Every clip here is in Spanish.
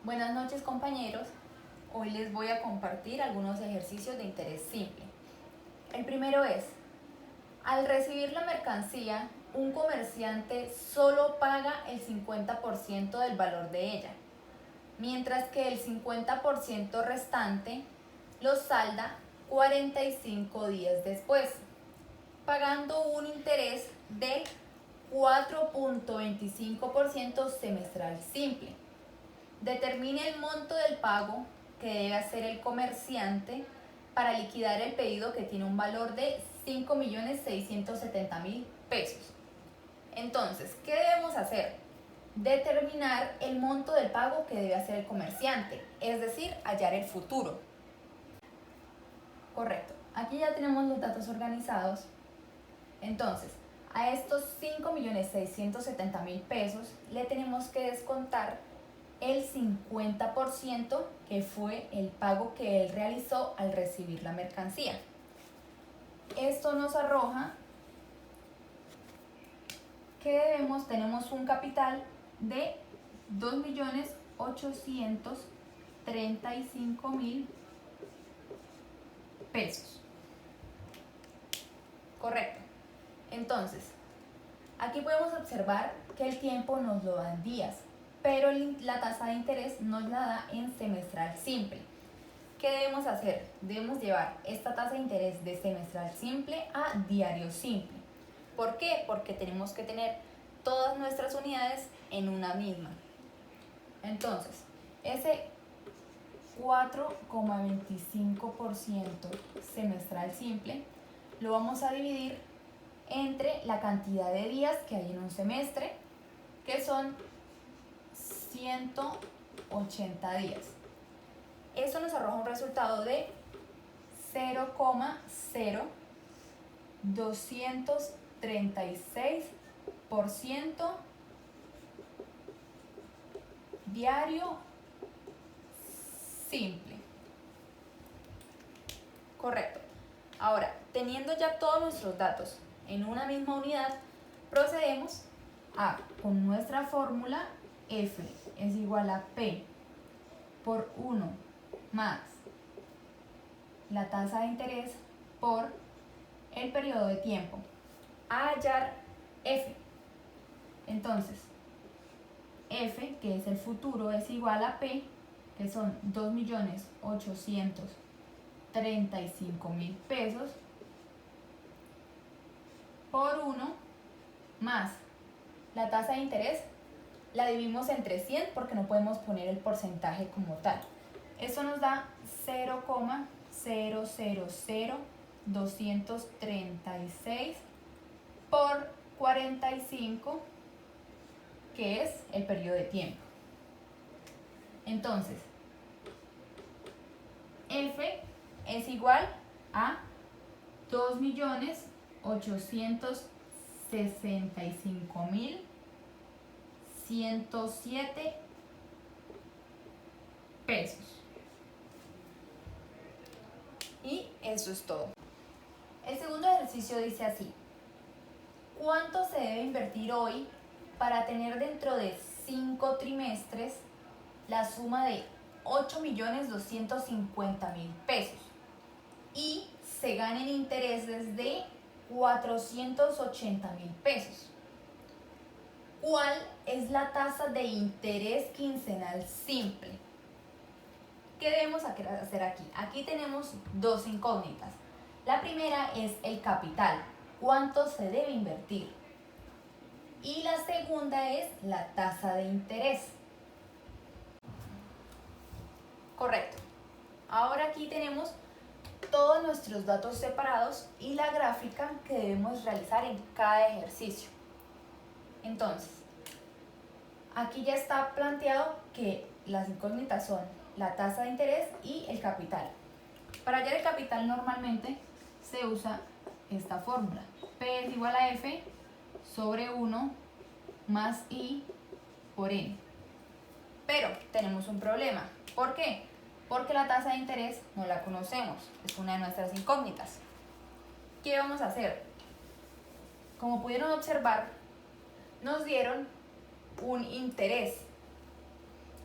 Buenas noches, compañeros. Hoy les voy a compartir algunos ejercicios de interés simple. El primero es, al recibir la mercancía, un comerciante solo paga el 50% del valor de ella, mientras que el 50% restante lo salda 45 días después, pagando un interés del 4.25% semestral simple. Determine el monto del pago que debe hacer el comerciante para liquidar el pedido que tiene un valor de 5.670.000 pesos. Entonces, ¿qué debemos hacer? Determinar el monto del pago que debe hacer el comerciante, es decir, hallar el futuro. Correcto. Aquí ya tenemos los datos organizados. Entonces, a estos 5.670.000 pesos le tenemos que descontar el 50% que fue el pago que él realizó al recibir la mercancía. Esto nos arroja que tenemos un capital de 2.835.000 pesos. Correcto. Entonces, aquí podemos observar que el tiempo nos lo da en días, pero la tasa de interés nos la da en semestral simple. ¿Qué debemos hacer? Debemos llevar esta tasa de interés de semestral simple a diario simple. ¿Por qué? Porque tenemos que tener todas nuestras unidades en una misma. Entonces, ese 4.25% semestral simple lo vamos a dividir entre la cantidad de días que hay en un semestre, que son 180 días. Eso nos arroja un resultado de 0,0236% diario simple. Correcto. Ahora, teniendo ya todos nuestros datos en una misma unidad, procedemos con nuestra fórmula F es igual a P por 1 más la tasa de interés por el periodo de tiempo, a hallar F. Entonces, F, que es el futuro, es igual a P, que son 2.835.000 pesos, por 1 más la tasa de interés, la dividimos entre 100 porque no podemos poner el porcentaje como tal. Esto nos da 0,000236 por 45, que es el periodo de tiempo. Entonces, F es igual a 2.865.107 pesos. Y eso es todo. El segundo ejercicio dice así: ¿cuánto se debe invertir hoy para tener dentro de 5 trimestres la suma de 8.250.000 pesos y se ganen intereses de 480.000 pesos? ¿Cuál es la tasa de interés quincenal simple? ¿Qué debemos hacer aquí? Aquí tenemos dos incógnitas. La primera es el capital, ¿cuánto se debe invertir? Y la segunda es la tasa de interés. Correcto. Ahora aquí tenemos todos nuestros datos separados y la gráfica que debemos realizar en cada ejercicio. Entonces, aquí ya está planteado que las incógnitas son la tasa de interés y el capital. Para hallar el capital normalmente se usa esta fórmula. P es igual a F sobre 1 más I por N. Pero tenemos un problema. ¿Por qué? Porque la tasa de interés no la conocemos. Es una de nuestras incógnitas. ¿Qué vamos a hacer? Como pudieron observar, nos dieron un interés.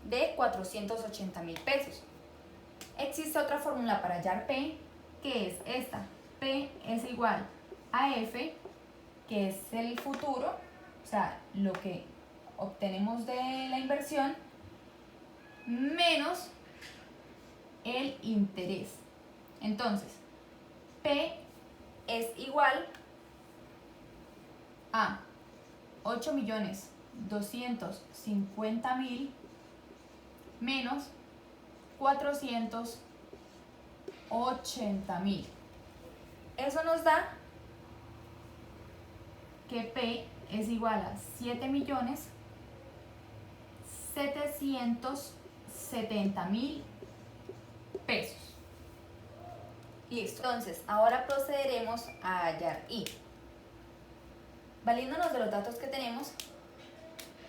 de 480.000 pesos. Existe otra fórmula para hallar P, que es esta. P es igual a F, que es el futuro, o sea, lo que obtenemos de la inversión, menos el interés. Entonces, P es igual a 8.250.000 menos 480.000. Eso nos da que P es igual a 7.770.000 pesos. Listo. Entonces, ahora procederemos a hallar I. Valiéndonos de los datos que tenemos,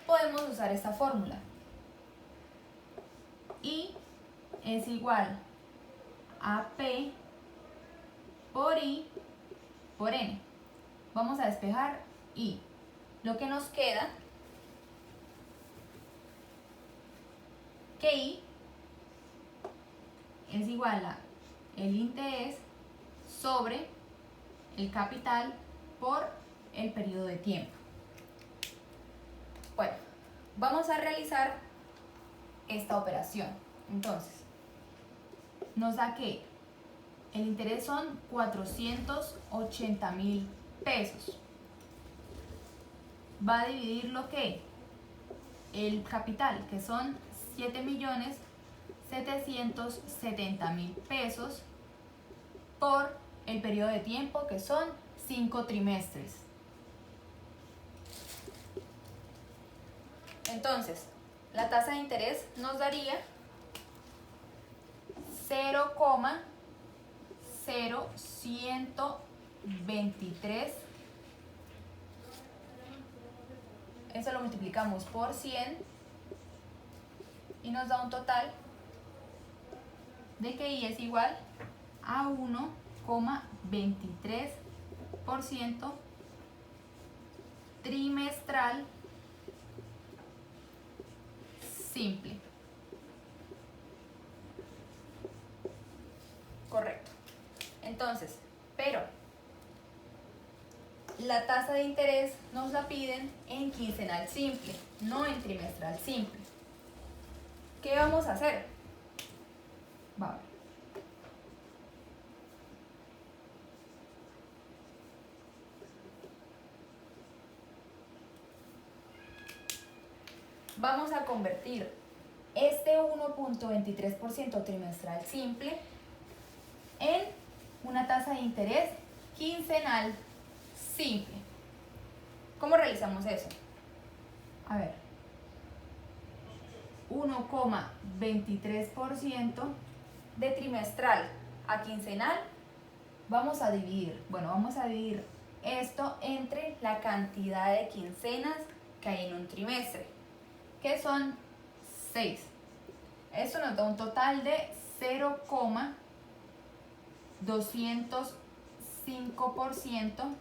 podemos usar esta fórmula. I es igual a P por I por N. Vamos a despejar I. Lo que nos queda, que I es igual a el interés sobre el capital por el periodo de tiempo. Bueno, vamos a realizar esta operación. Entonces, nos da que el interés son 480.000 pesos. Va a dividir lo que el capital, que son 7.770.000 pesos, por el periodo de tiempo, que son 5 trimestres. Entonces, la tasa de interés nos daría 0,0123. Eso lo multiplicamos por 100 y nos da un total de que I es igual a 1,23% trimestral simple. Correcto. Entonces, pero la tasa de interés nos la piden en quincenal simple, no en trimestral simple. ¿Qué vamos a hacer? Vamos a convertir este 1,23% trimestral simple en una tasa de interés quincenal simple. ¿Cómo realizamos eso? A ver, 1,23% de trimestral a quincenal, vamos a dividir esto entre la cantidad de quincenas que hay en un trimestre, que son 6. Esto nos da un total de 0,205%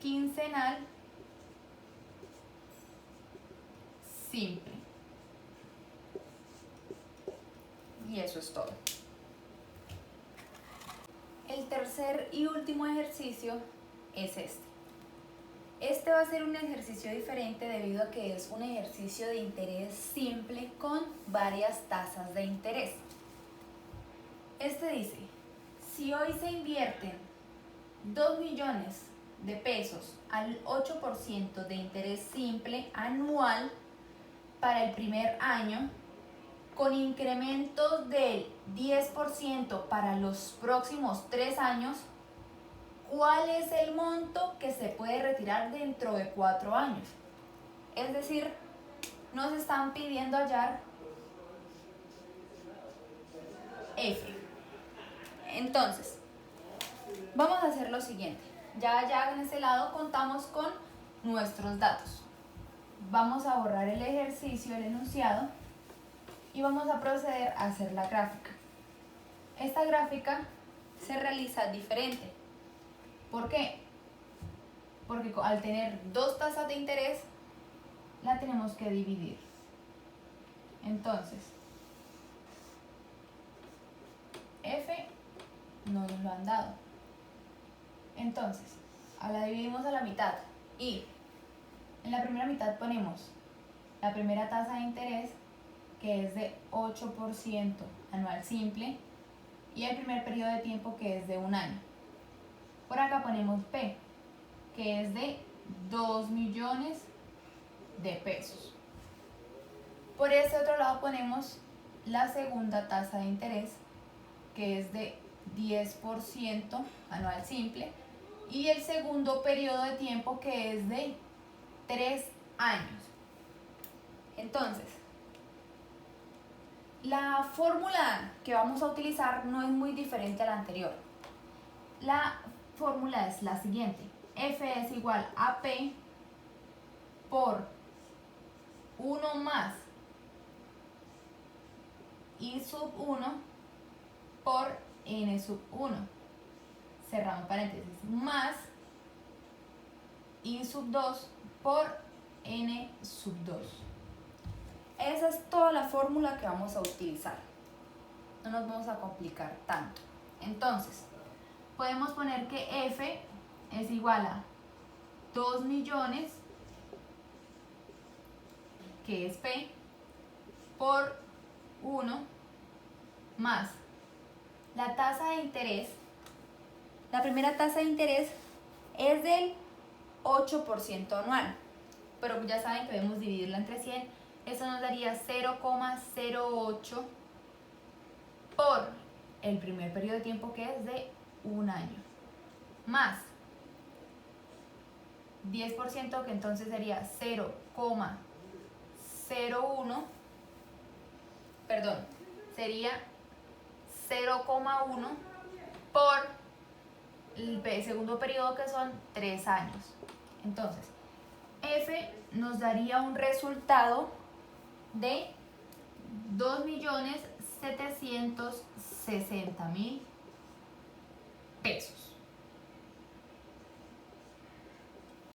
quincenal simple. Y eso es todo. El tercer y último ejercicio es este. Este va a ser un ejercicio diferente debido a que es un ejercicio de interés simple con varias tasas de interés. Este dice, si hoy se invierten 2 millones de pesos al 8% de interés simple anual para el primer año, con incrementos del 10% para los próximos 3 años, ¿cuál es el monto que se puede retirar dentro de 4 años? Es decir, nos están pidiendo hallar F. Entonces, vamos a hacer lo siguiente. Ya en este lado contamos con nuestros datos. Vamos a borrar el ejercicio, el enunciado, y vamos a proceder a hacer la gráfica. Esta gráfica se realiza diferente. ¿Por qué? Porque al tener dos tasas de interés, la tenemos que dividir. Entonces, F no nos lo han dado. Entonces, la dividimos a la mitad y en la primera mitad ponemos la primera tasa de interés, que es de 8% anual simple, y el primer periodo de tiempo, que es de 1 año. Por acá ponemos P, que es de 2 millones de pesos. Por este otro lado ponemos la segunda tasa de interés, que es de 10% anual simple, y el segundo periodo de tiempo, que es de 3 años. Entonces, la fórmula que vamos a utilizar no es muy diferente a la anterior. La fórmula es la siguiente: F es igual a P por 1 más I sub 1 por N sub 1, cerramos paréntesis, más I sub 2 por N sub 2. Esa es toda la fórmula que vamos a utilizar. No nos vamos a complicar tanto. Entonces, podemos poner que F es igual a 2 millones, que es P, por 1 más la tasa de interés. La primera tasa de interés es del 8% anual, pero ya saben que debemos dividirla entre 100. Eso nos daría 0,08 por el primer periodo de tiempo, que es de 1 año, más 10%, que entonces sería 0,01, perdón, sería 0,1 por el segundo periodo, que son 3 años. Entonces, F nos daría un resultado de 2.760.000